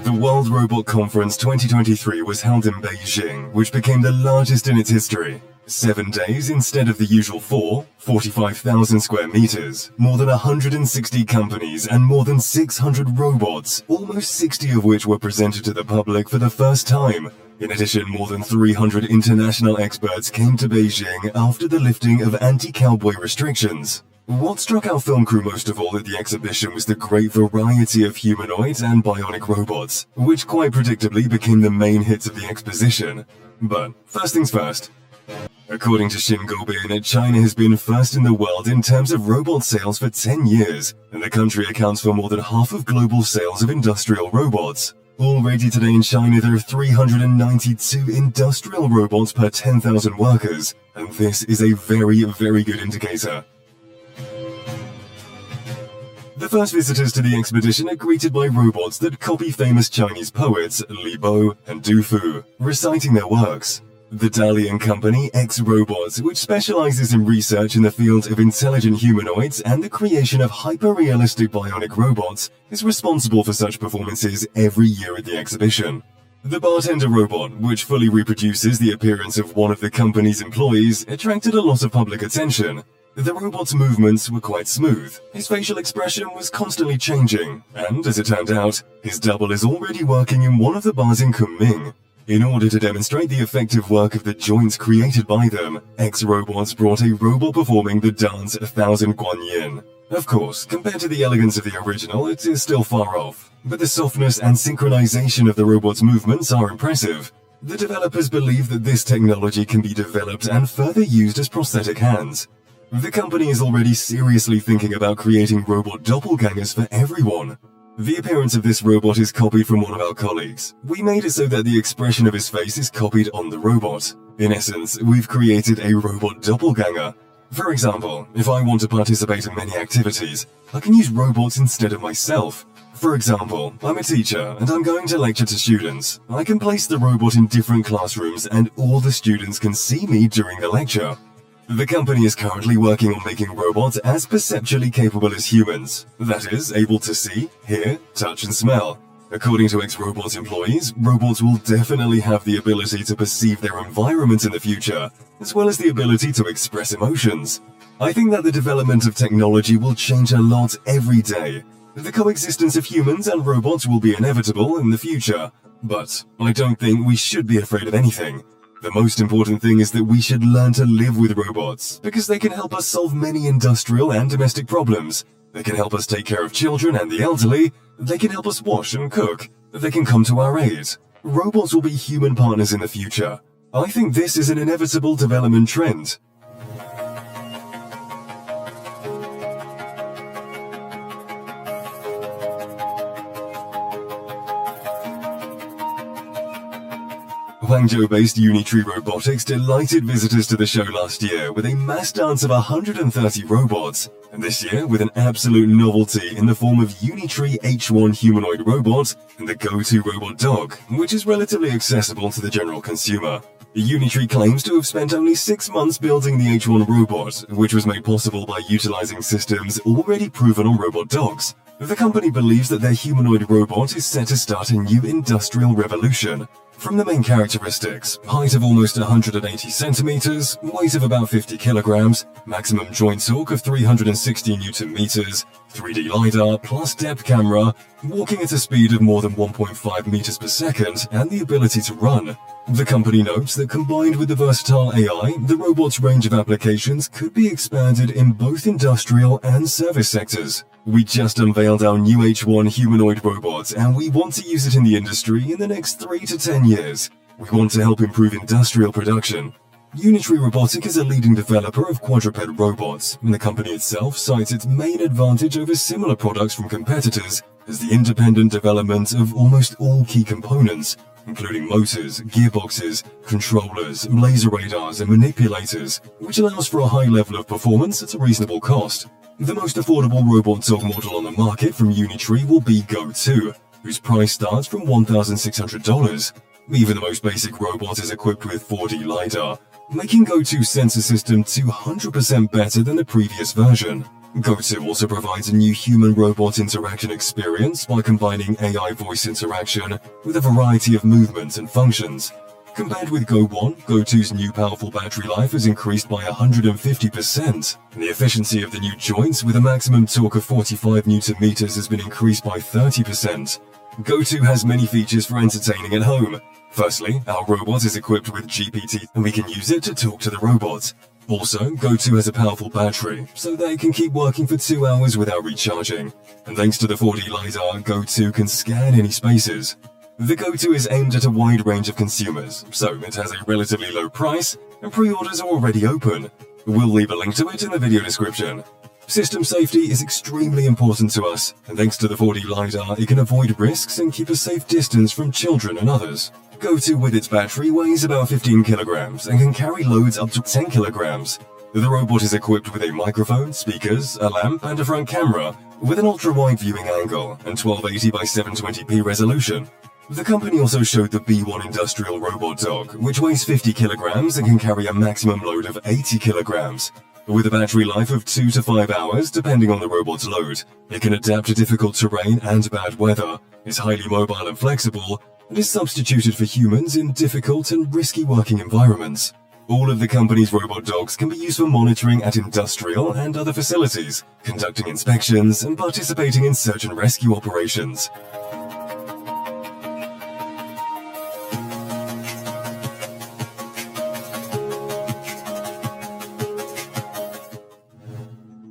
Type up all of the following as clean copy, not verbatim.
The World Robot Conference 2023 was held in Beijing, which became the largest in its history. 7 days instead of the usual 4, 45,000 square meters, more than 160 companies and more than 600 robots, almost 60 of which were presented to the public for the first time. In addition, more than 300 international experts came to Beijing after the lifting of anti-cowboy restrictions. What struck our film crew most of all at the exhibition was the great variety of humanoids and bionic robots, which quite predictably became the main hits of the exposition. But first things first. According to Xingobin, China has been first in the world in terms of robot sales for 10 years, and the country accounts for more than half of global sales of industrial robots. Already today in China there are 392 industrial robots per 10,000 workers, and this is a very, very good indicator. The first visitors to the expedition are greeted by robots that copy famous Chinese poets Li Bo and Du Fu, reciting their works. The Dalian company X-Robots, which specializes in research in the field of intelligent humanoids and the creation of hyper-realistic bionic robots, is responsible for such performances every year at the exhibition. The bartender robot, which fully reproduces the appearance of one of the company's employees, attracted a lot of public attention. The robot's movements were quite smooth, his facial expression was constantly changing, and as it turned out, his double is already working in one of the bars in Kunming. In order to demonstrate the effective work of the joints created by them, X-Robots brought a robot performing the dance 1,000 Guan Yin. Of course, compared to the elegance of the original, it is still far off, but the softness and synchronization of the robot's movements are impressive. The developers believe that this technology can be developed and further used as prosthetic hands. The company is already seriously thinking about creating robot doppelgangers for everyone. The appearance of this robot is copied from one of our colleagues. We made it so that the expression of his face is copied on the robot. In essence, we've created a robot doppelganger. For example, if I want to participate in many activities, I can use robots instead of myself. For example, I'm a teacher and I'm going to lecture to students. I can place the robot in different classrooms and all the students can see me during the lecture. The company is currently working on making robots as perceptually capable as humans, that is, able to see, hear, touch and smell. According to X-Robots employees, robots will definitely have the ability to perceive their environment in the future, as well as the ability to express emotions. I think that the development of technology will change a lot every day. The coexistence of humans and robots will be inevitable in the future, but I don't think we should be afraid of anything. The most important thing is that we should learn to live with robots, because they can help us solve many industrial and domestic problems. They can help us take care of children and the elderly. They can help us wash and cook. They can come to our aid. Robots will be human partners in the future. I think this is an inevitable development trend. Guangzhou-based Unitree Robotics delighted visitors to the show last year with a mass dance of 130 robots, and this year with an absolute novelty in the form of Unitree H1 humanoid robot and the Go-To robot dog, which is relatively accessible to the general consumer. Unitree claims to have spent only 6 months building the H1 robot, which was made possible by utilizing systems already proven on robot dogs. The company believes that their humanoid robot is set to start a new industrial revolution. From the main characteristics, height of almost 180 centimeters, weight of about 50 kilograms, maximum joint torque of 360 newton meters, 3D LiDAR plus depth camera, walking at a speed of more than 1.5 meters per second, and the ability to run. The company notes that combined with the versatile AI, the robot's range of applications could be expanded in both industrial and service sectors. We just unveiled our new H1 humanoid robot and we want to use it in the industry in the next 3 to 10 years. We want to help improve industrial production. Unitree Robotic is a leading developer of quadruped robots, and the company itself cites its main advantage over similar products from competitors as the independent development of almost all key components, including motors, gearboxes, controllers, laser radars and manipulators, which allows for a high level of performance at a reasonable cost. The most affordable robot dog model on the market from Unitree will be Go-To, whose price starts from $1,600. Even the most basic robot is equipped with 4D LiDAR, making Go-To's sensor system 200% better than the previous version. Go-To also provides a new human-robot interaction experience by combining AI voice interaction with a variety of movements and functions. Compared with Go 1, Go-To's new powerful battery life has increased by 150%, and the efficiency of the new joints with a maximum torque of 45 Nm has been increased by 30%. Go-To has many features for entertaining at home. Firstly, our robot is equipped with GPT, and we can use it to talk to the robot. Also, Go-To has a powerful battery, so that it can keep working for 2 hours without recharging. And thanks to the 4D LiDAR, Go-To can scan any spaces. The Go-To is aimed at a wide range of consumers, so it has a relatively low price, and pre-orders are already open. We'll leave a link to it in the video description. System safety is extremely important to us, and thanks to the 4D LiDAR, it can avoid risks and keep a safe distance from children and others. Go-To with its battery weighs about 15 kilograms and can carry loads up to 10 kilograms. The robot is equipped with a microphone, speakers, a lamp, and a front camera, with an ultra-wide viewing angle and 1280 by 720p resolution. The company also showed the B1 industrial robot dog, which weighs 50 kilograms and can carry a maximum load of 80 kilograms. With a battery life of 2 to 5 hours, depending on the robot's load, it can adapt to difficult terrain and bad weather, is highly mobile and flexible, and is substituted for humans in difficult and risky working environments. All of the company's robot dogs can be used for monitoring at industrial and other facilities, conducting inspections, and participating in search and rescue operations.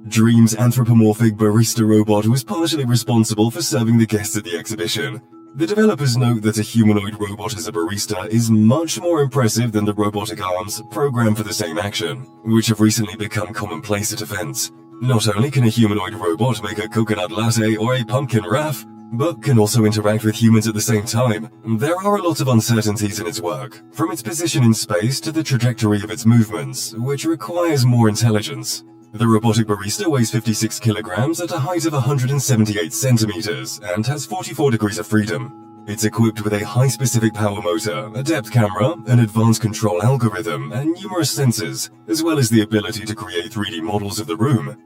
Dream's anthropomorphic barista robot was partially responsible for serving the guests at the exhibition. The developers note that a humanoid robot as a barista is much more impressive than the robotic arms programmed for the same action, which have recently become commonplace at events. Not only can a humanoid robot make a coconut latte or a pumpkin wrap, but can also interact with humans at the same time. There are a lot of uncertainties in its work, from its position in space to the trajectory of its movements, which requires more intelligence. The robotic barista weighs 56 kilograms at a height of 178 centimeters and has 44 degrees of freedom. It's equipped with a high-specific power motor, a depth camera, an advanced control algorithm, and numerous sensors, as well as the ability to create 3D models of the room.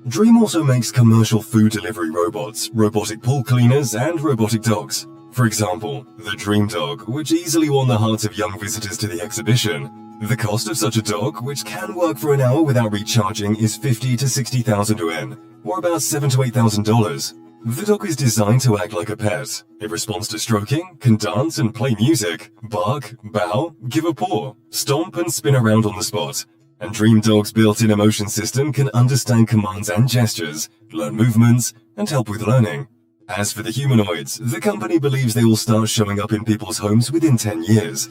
Dream also makes commercial food delivery robots, robotic pool cleaners, and robotic dogs. For example, the Dream Dog, which easily won the hearts of young visitors to the exhibition. The cost of such a dog, which can work for an hour without recharging, is 50 to 60,000 yuan, or about $7,000 to $8,000. The dog is designed to act like a pet. It responds to stroking, can dance and play music, bark, bow, give a paw, stomp and spin around on the spot. And Dream Dog's built-in emotion system can understand commands and gestures, learn movements, and help with learning. As for the humanoids, the company believes they will start showing up in people's homes within 10 years.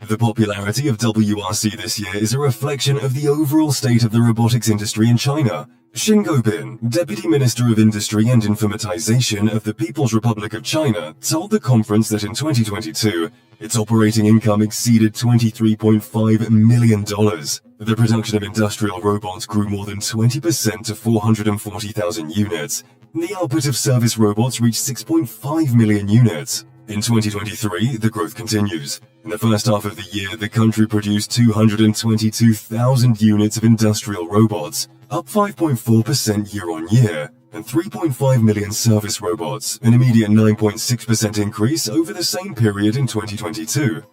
The popularity of WRC this year is a reflection of the overall state of the robotics industry in China. Xin Gobin, Deputy Minister of Industry and Informatization of the People's Republic of China, told the conference that in 2022, its operating income exceeded $23.5 million. The production of industrial robots grew more than 20% to 440,000 units. The output of service robots reached 6.5 million units. In 2023, the growth continues. In the first half of the year, the country produced 222,000 units of industrial robots, up 5.4% year-on-year, and 3.5 million service robots, an immediate 9.6% increase over the same period in 2022.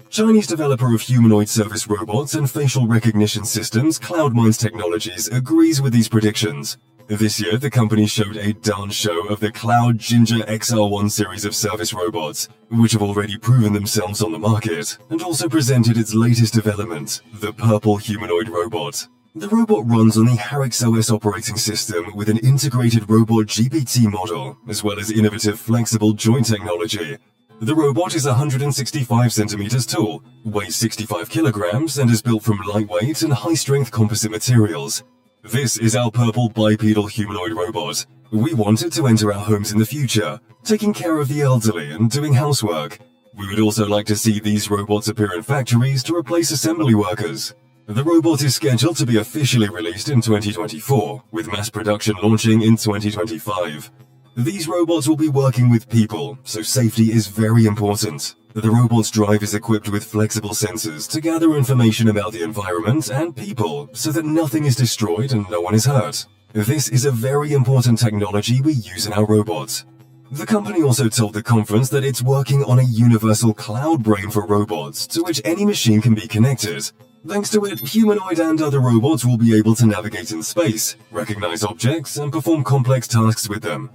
Chinese developer of humanoid service robots and facial recognition systems, CloudMinds Technologies, agrees with these predictions. This year, the company showed a dance show of the Cloud Ginger XR1 series of service robots, which have already proven themselves on the market, and also presented its latest development, the Purple Humanoid Robot. The robot runs on the Harix OS operating system with an integrated robot GPT model, as well as innovative flexible joint technology. The robot is 165 centimeters tall, weighs 65 kilograms, and is built from lightweight and high-strength composite materials. This is our purple bipedal humanoid robot. We want it to enter our homes in the future, taking care of the elderly and doing housework. We would also like to see these robots appear in factories to replace assembly workers. The robot is scheduled to be officially released in 2024, with mass production launching in 2025. These robots will be working with people, so safety is very important. The robot's drive is equipped with flexible sensors to gather information about the environment and people so that nothing is destroyed and no one is hurt. This is a very important technology we use in our robots. The company also told the conference that it's working on a universal cloud brain for robots to which any machine can be connected. Thanks to it, humanoid and other robots will be able to navigate in space, recognize objects, and perform complex tasks with them.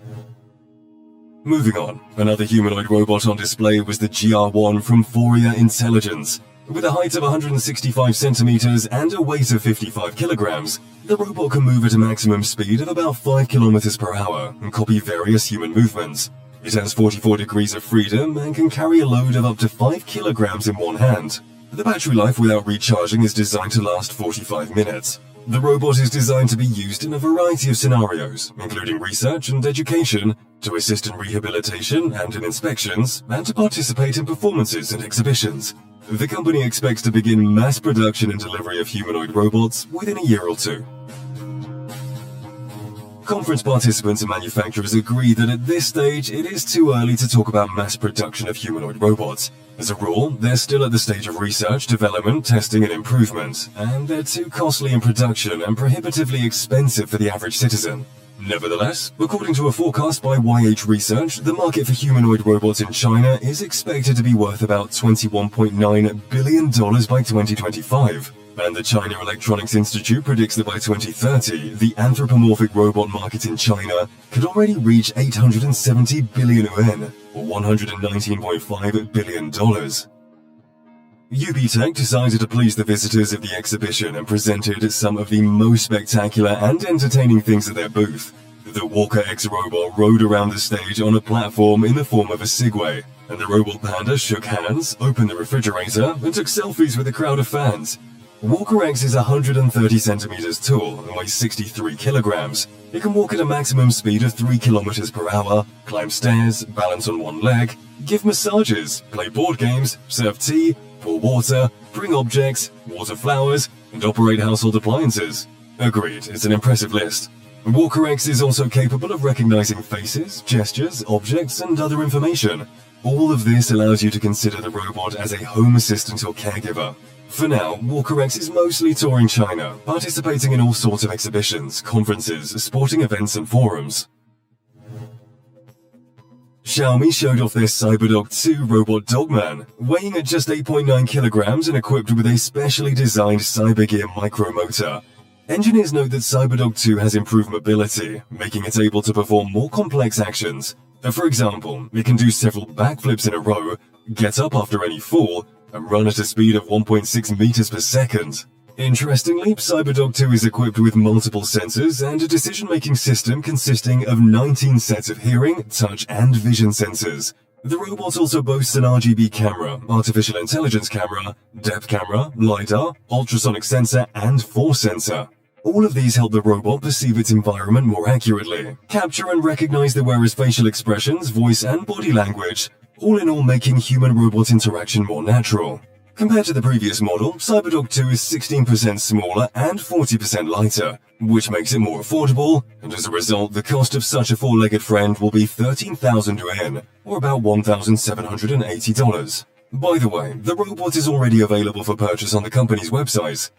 Moving on, another humanoid robot on display was the GR1 from Fourier Intelligence. With a height of 165 centimeters and a weight of 55 kilograms, the robot can move at a maximum speed of about 5 kilometers per hour and copy various human movements. It has 44 degrees of freedom and can carry a load of up to 5 kilograms in one hand. The battery life without recharging is designed to last 45 minutes. The robot is designed to be used in a variety of scenarios, including research and education, to assist in rehabilitation and in inspections, and to participate in performances and exhibitions. The company expects to begin mass production and delivery of humanoid robots within a year or two. Conference participants and manufacturers agree that at this stage it is too early to talk about mass production of humanoid robots. As a rule, they're still at the stage of research, development, testing and improvement, and they're too costly in production and prohibitively expensive for the average citizen. Nevertheless, according to a forecast by YH Research, the market for humanoid robots in China is expected to be worth about $21.9 billion by 2025. And the China Electronics Institute predicts that by 2030, the anthropomorphic robot market in China could already reach 870 billion yuan, or $119.5 billion. UBTech decided to please the visitors of the exhibition and presented some of the most spectacular and entertaining things at their booth. The Walker X robot rode around the stage on a platform in the form of a Segway, and the robot panda shook hands, opened the refrigerator, and took selfies with a crowd of fans. Walker X is 130 centimeters tall and weighs 63 kilograms. It can walk at a maximum speed of 3 kilometers per hour, climb stairs, balance on one leg, give massages, play board games, serve tea, pour water, bring objects, water flowers, and operate household appliances. Agreed, it's an impressive list. Walker X is also capable of recognizing faces, gestures, objects, and other information. All of this allows you to consider the robot as a home assistant or caregiver. For now, Walker X is mostly touring China, participating in all sorts of exhibitions, conferences, sporting events, and forums. Xiaomi showed off their CyberDog 2 robot dogman, weighing at just 8.9 kilograms and equipped with a specially designed CyberGear micromotor. Engineers note that CyberDog 2 has improved mobility, making it able to perform more complex actions. For example, it can do several backflips in a row, get up after any fall, and run at a speed of 1.6 meters per second. Interestingly, CyberDog 2 is equipped with multiple sensors and a decision-making system consisting of 19 sets of hearing, touch, and vision sensors. The robot also boasts an RGB camera, artificial intelligence camera, depth camera, LiDAR, ultrasonic sensor, and force sensor. All of these help the robot perceive its environment more accurately, capture and recognize the wearer's facial expressions, voice, and body language, all in all making human-robot interaction more natural. Compared to the previous model, CyberDog 2 is 16% smaller and 40% lighter, which makes it more affordable, and as a result, the cost of such a four-legged friend will be 13,000 yuan, or about $1,780. By the way, the robot is already available for purchase on the company's website.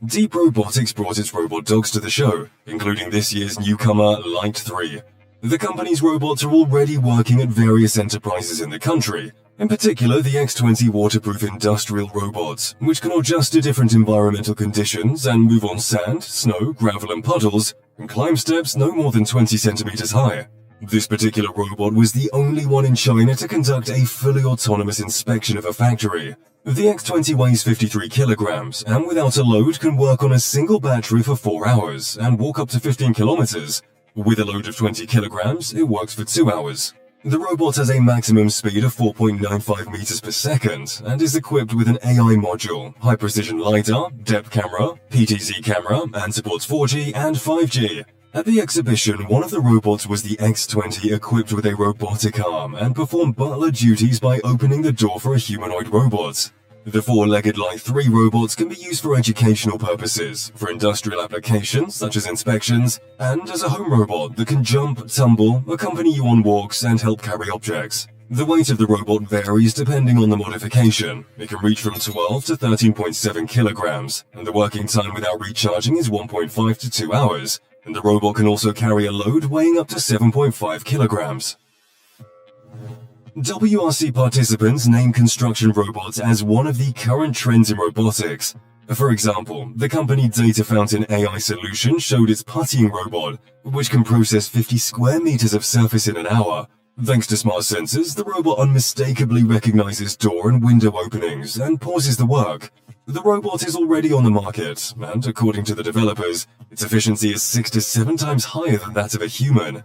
Deep Robotics brought its robot dogs to the show, including this year's newcomer Light 3. The company's robots are already working at various enterprises in the country, in particular the X20 waterproof industrial robots, which can adjust to different environmental conditions and move on sand, snow, gravel and puddles, and climb steps no more than 20 centimeters high. This particular robot was the only one in China to conduct a fully autonomous inspection of a factory. The X20 weighs 53 kilograms and without a load can work on a single battery for 4 hours and walk up to 15 kilometers. With a load of 20 kilograms, it works for 2 hours. The robot has a maximum speed of 4.95 meters per second and is equipped with an AI module, high-precision LiDAR, depth camera, PTZ camera, and supports 4G and 5G. At the exhibition, one of the robots was the X20 equipped with a robotic arm and performed butler duties by opening the door for a humanoid robot. The four-legged Light 3 robots can be used for educational purposes, for industrial applications such as inspections, and as a home robot that can jump, tumble, accompany you on walks, and help carry objects. The weight of the robot varies depending on the modification. It can reach from 12 to 13.7 kilograms, and the working time without recharging is 1.5 to 2 hours, and the robot can also carry a load weighing up to 7.5 kilograms. WRC participants name construction robots as one of the current trends in robotics. For example, the company Data Fountain AI Solution showed its puttying robot, which can process 50 square meters of surface in an hour. Thanks to smart sensors, the robot unmistakably recognizes door and window openings and pauses the work. The robot is already on the market, and according to the developers, its efficiency is 6 to 7 times higher than that of a human.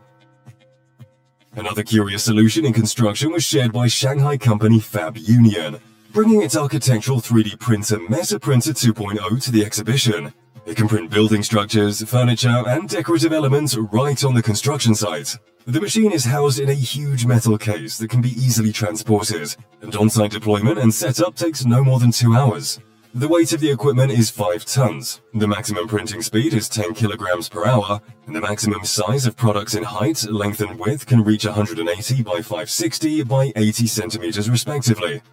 Another curious solution in construction was shared by Shanghai company Fab Union, bringing its architectural 3D printer MetaPrinter 2.0 to the exhibition. It can print building structures, furniture, and decorative elements right on the construction site. The machine is housed in a huge metal case that can be easily transported, and on-site deployment and setup takes no more than 2 hours. The weight of the equipment is 5 tons, the maximum printing speed is 10 kilograms per hour, and the maximum size of products in height, length, and width can reach 180 by 560 by 80 centimeters respectively.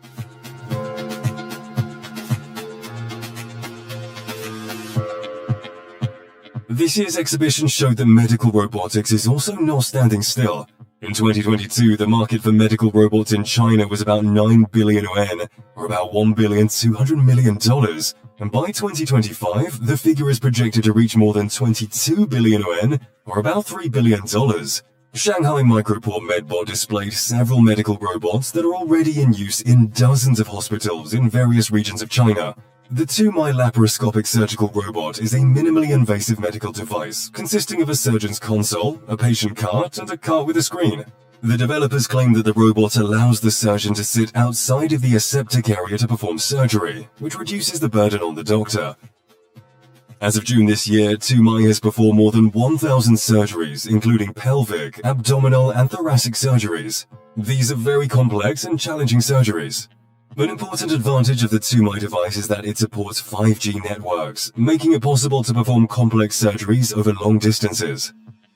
This year's exhibition showed that medical robotics is also not standing still. In 2022, the market for medical robots in China was about 9 billion yuan, or about $1.2 billion, and by 2025, the figure is projected to reach more than 22 billion yuan, or about $3 billion. Shanghai Microport Medbot displayed several medical robots that are already in use in dozens of hospitals in various regions of China. The 2-mi laparoscopic surgical robot is a minimally invasive medical device consisting of a surgeon's console, a patient cart, and a cart with a screen. The developers claim that the robot allows the surgeon to sit outside of the aseptic area to perform surgery, which reduces the burden on the doctor. As of June this year, 2-mi has performed more than 1,000 surgeries, including pelvic, abdominal, and thoracic surgeries. These are very complex and challenging surgeries. An important advantage of the 2-mi device is that it supports 5G networks, making it possible to perform complex surgeries over long distances.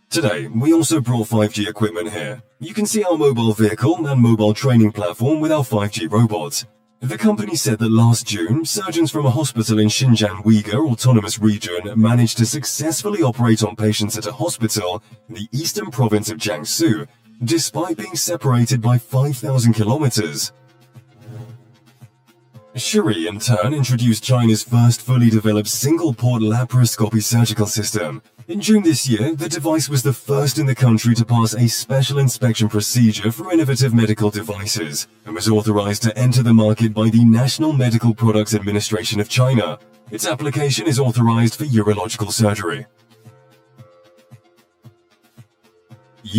Today, we also brought 5G equipment here. You can see our mobile vehicle and mobile training platform with our 5G robots. The company said that last June, surgeons from a hospital in Xinjiang Uyghur Autonomous Region managed to successfully operate on patients at a hospital in the eastern province of Jiangsu, despite being separated by 5,000 kilometers. Shuri, in turn, introduced China's first fully developed single-port laparoscopy surgical system. In June this year, the device was the first in the country to pass a special inspection procedure for innovative medical devices and was authorized to enter the market by the National Medical Products Administration of China. Its application is authorized for urological surgery.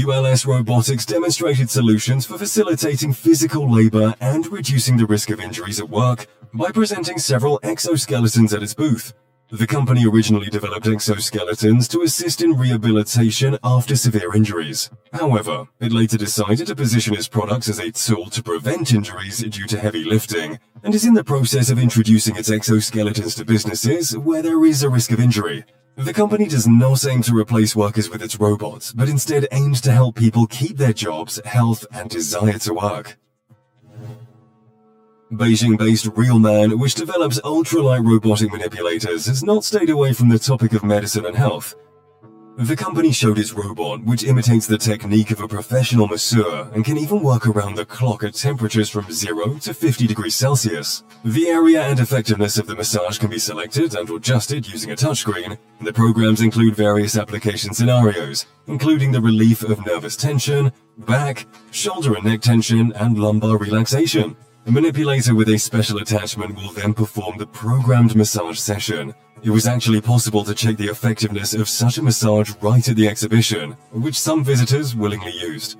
ULS Robotics demonstrated solutions for facilitating physical labor and reducing the risk of injuries at work by presenting several exoskeletons at its booth. The company originally developed exoskeletons to assist in rehabilitation after severe injuries. However, it later decided to position its products as a tool to prevent injuries due to heavy lifting, and is in the process of introducing its exoskeletons to businesses where there is a risk of injury. The company does not aim to replace workers with its robots, but instead aims to help people keep their jobs, health, and desire to work. Beijing-based Realman, which develops ultralight robotic manipulators, has not stayed away from the topic of medicine and health. The company showed its robot, which imitates the technique of a professional masseur and can even work around the clock at temperatures from 0 to 50 degrees Celsius. The area and effectiveness of the massage can be selected and adjusted using a touchscreen, and the programs include various application scenarios, including the relief of nervous tension, back, shoulder and neck tension, and lumbar relaxation. A manipulator with a special attachment will then perform the programmed massage session. It was actually possible to check the effectiveness of such a massage right at the exhibition, which some visitors willingly used.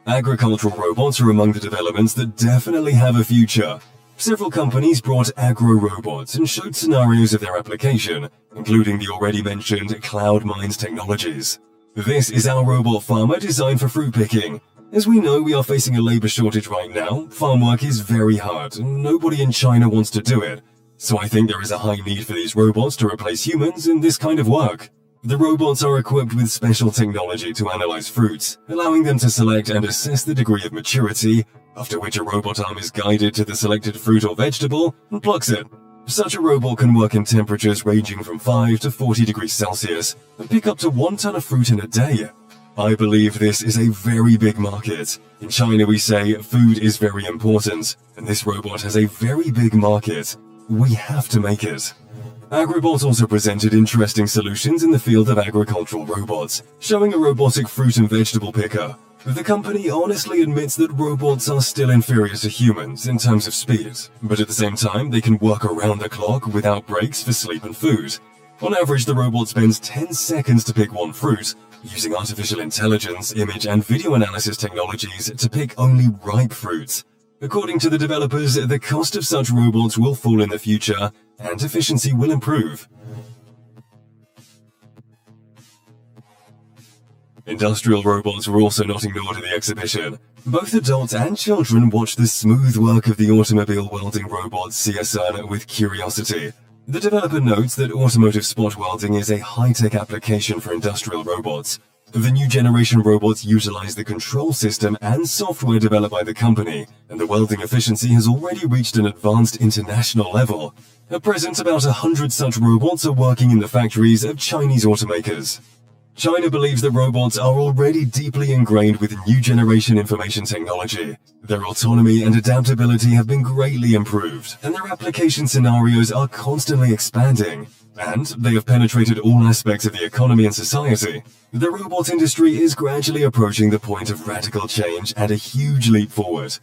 Agricultural robots are among the developments that definitely have a future. Several companies brought agro-robots and showed scenarios of their application, including the already mentioned Cloud Mines technologies. This is our robot farmer designed for fruit picking. As we know, we are facing a labor shortage right now. Farm work is very hard, and nobody in China wants to do it. So I think there is a high need for these robots to replace humans in this kind of work. The robots are equipped with special technology to analyze fruits, allowing them to select and assess the degree of maturity, after which a robot arm is guided to the selected fruit or vegetable and plucks it. Such a robot can work in temperatures ranging from 5 to 40 degrees Celsius and pick up to 1 ton of fruit in a day. I believe this is a very big market. In China we say food is very important, and this robot has a very big market. We have to make it. Agribot also presented interesting solutions in the field of agricultural robots, showing a robotic fruit and vegetable picker. The company honestly admits that robots are still inferior to humans in terms of speed, but at the same time they can work around the clock without breaks for sleep and food. On average, the robot spends 10 seconds to pick one fruit, using artificial intelligence, image and video analysis technologies to pick only ripe fruits. According to the developers, the cost of such robots will fall in the future and efficiency will improve. Industrial robots were also not ignored at the exhibition. Both adults and children watched the smooth work of the automobile welding robot CSN with curiosity. The developer notes that automotive spot welding is a high-tech application for industrial robots. The new generation robots utilize the control system and software developed by the company, and the welding efficiency has already reached an advanced international level. At present, about 100 such robots are working in the factories of Chinese automakers. China believes that robots are already deeply ingrained with new generation information technology. Their autonomy and adaptability have been greatly improved, and their application scenarios are constantly expanding. And they have penetrated all aspects of the economy and society. The robot industry is gradually approaching the point of radical change and a huge leap forward.